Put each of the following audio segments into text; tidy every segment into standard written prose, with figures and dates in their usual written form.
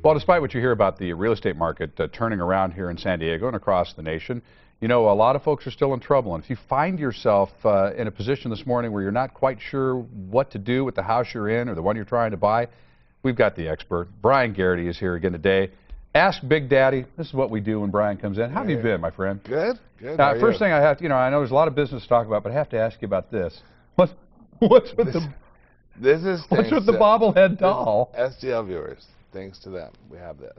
Well, despite what you hear about the real estate market turning around here in San Diego and across the nation, you know, a lot of folks are still in trouble. And if you find yourself in a position this morning where you're not quite sure what to do with the house you're in or the one you're trying to buy, we've got the expert. Bryan Garrity is here again today. Ask Big Daddy. This is what we do when Bryan comes in. How have you been, my friend? Good, good. Now, first thing I have to, I know there's a lot of business to talk about, but I have to ask you about this. What's with the bobblehead doll? SDL viewers, thanks to them, we have this.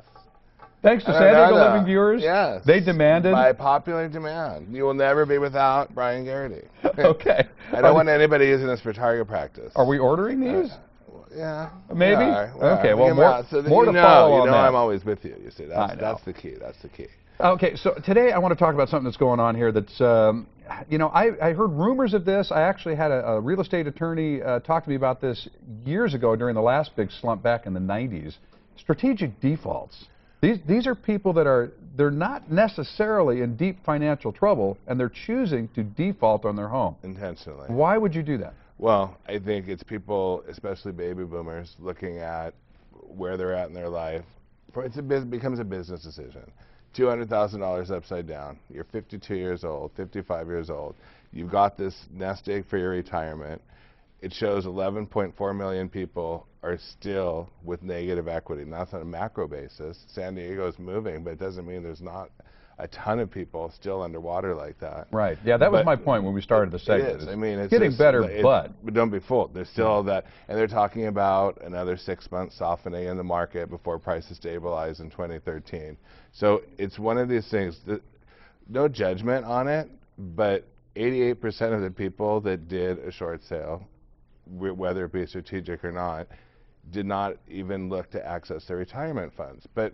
Thanks to San Diego Living viewers? Yes. They demanded? By popular demand. You will never be without Bryan Garrity. Okay. I don't want anybody using this for target practice. Are we ordering these? Yeah. Maybe? Okay, well, more so to follow on that. I'm always with you, you see. That's the key. That's the key. Okay, so today I want to talk about something that's going on here that's, I heard rumors of this. I actually had a real estate attorney talk to me about this years ago during the last big slump back in the 90s. Strategic defaults. These are people that they're not necessarily in deep financial trouble, and they're choosing to default on their home. Intentionally. Why would you do that? Well, I think it's people, especially baby boomers, looking at where they're at in their life. It becomes a business decision. $200,000 upside down. You're 52 years old, 55 years old. You've got this nest egg for your retirement. It shows 11.4 million people are still with negative equity. And that's on a macro basis. San Diego is moving, but it doesn't mean there's not a ton of people still underwater like that. Right. Yeah, that was my point when we started the segment. It is. I mean, it's getting better, but don't be fooled. There's still that, and they're talking about another 6 months softening in the market before prices stabilize in 2013. So it's one of these things that, no judgment on it, but 88% of the people that did a short sale, whether it be strategic or not, did not even look to access their retirement funds. But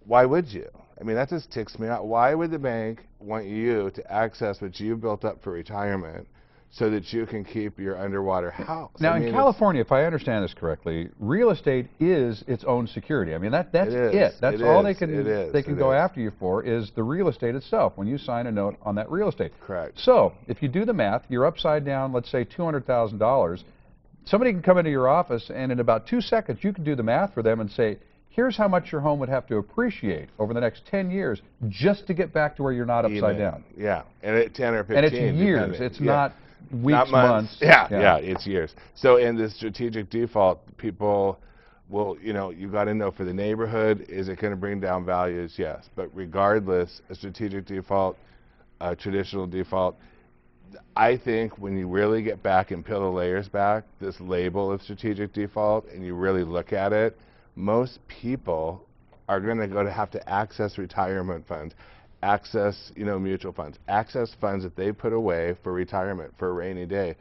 why would you? I mean, that just ticks me out. Why would the bank want you to access what you've built up for retirement so that you can keep your underwater house? Now, in California, if I understand this correctly, real estate is its own security. I mean, that's it. That's all they can go after you for is the real estate itself when you sign a note on that real estate. Correct. So, if you do the math, you're upside down, let's say $200,000. Somebody can come into your office, and in about 2 seconds, you can do the math for them and say, here's how much your home would have to appreciate over the next 10 years just to get back to where you're not upside down. Yeah, and at 10 or 15. And it's years. It's not weeks, not months. Yeah, it's years. So in the strategic default, people will, you got to know for the neighborhood, is it going to bring down values? Yes. But regardless, a strategic default, a traditional default, I think when you really get back and peel the layers back, this label of strategic default, and you really look at it, most people are going to have to access retirement funds, access mutual funds, access funds that they put away for retirement for a rainy day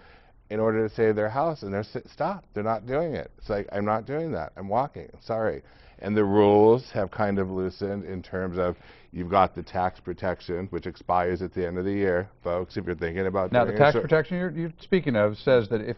in order to save their house, and they're not doing it. It's like, I'm not doing that, I'm walking, sorry. And the rules have kind of loosened in terms of you've got the tax protection, which expires at the end of the year, folks, if you're thinking about now the tax protection you're speaking of says that if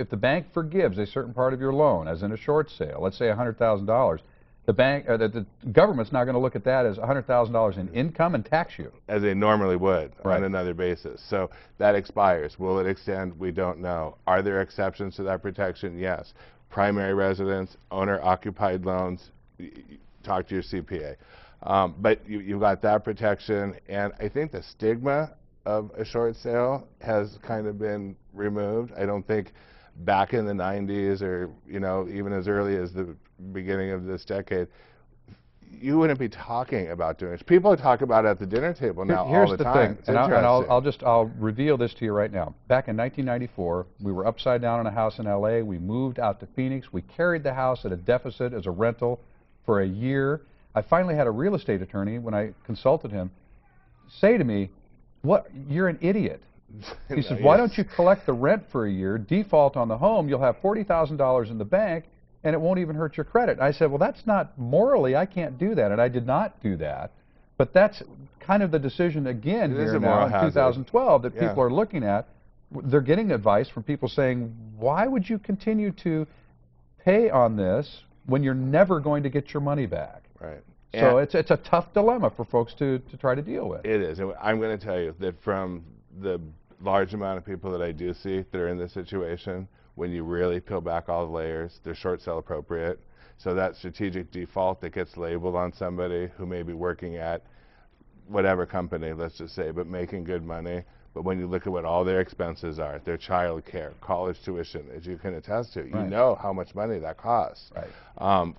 the bank forgives a certain part of your loan, as in a short sale, let's say $100,000, the government's not going to look at that as $100,000 in income and tax you. As they normally would on another basis. So that expires. Will it extend? We don't know. Are there exceptions to that protection? Yes. Primary residence, owner-occupied loans, talk to your CPA. But you've got that protection, and I think the stigma of a short sale has kind of been removed. I don't think back in the 90s or even as early as the beginning of this decade, you wouldn't be talking about doing it. People talk about it at the dinner table now all the time. Here's the thing, and I'll reveal this to you right now. Back in 1994, we were upside down in a house in LA. We moved out to Phoenix. We carried the house at a deficit as a rental for a year. I finally had a real estate attorney, when I consulted him, say to me, "What? You're an idiot." He says, "Why don't you collect the rent for a year, default on the home, you'll have $40,000 in the bank, and it won't even hurt your credit." And I said, well, that's not morally, I can't do that, and I did not do that. But that's kind of the decision again here now in 2012 that people are looking at. They're getting advice from people saying, why would you continue to pay on this when you're never going to get your money back? Right. So it's a tough dilemma for folks to try to deal with. It is. And I'm going to tell you that from the large amount of people that I do see that are in this situation, when you really peel back all the layers, they're short sale appropriate. So that strategic default that gets labeled on somebody who may be working at whatever company, let's just say, but making good money. But when you look at what all their expenses are, their child care, college tuition, as you can attest to, you know how much money that costs.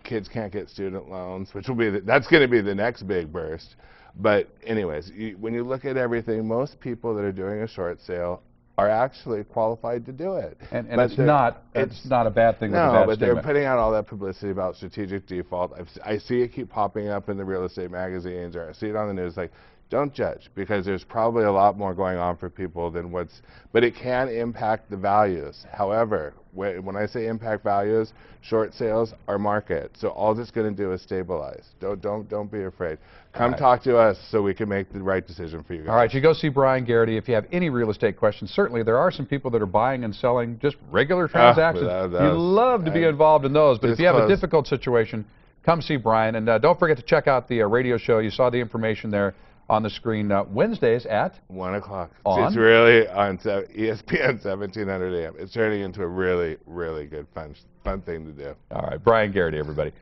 Kids can't get student loans, which will be that's going to be the next big burst. But anyways, when you look at everything, most people that are doing a short sale are actually qualified to do it. And it's not a bad thing. No, but they're putting out all that publicity about strategic default. I see it keep popping up in the real estate magazines, or I see it on the news. Like, don't judge, because there's probably a lot more going on for people than what's, but it can impact the values. However, when I say impact values, short sales are market. So all it's going to do is stabilize. Don't be afraid. Come talk to us so we can make the right decision for you guys. All right, you go see Bryan Garrity. If you have any real estate questions, certainly there are some people that are buying and selling just regular transactions. You love to be involved in those, but if you have a difficult situation, come see Bryan. And don't forget to check out the radio show. You saw the information there on the screen. Wednesdays at 1 o'clock. It's really on ESPN 1700 AM. It's turning into a really, really good, fun thing to do. All right, Bryan Garrity, everybody.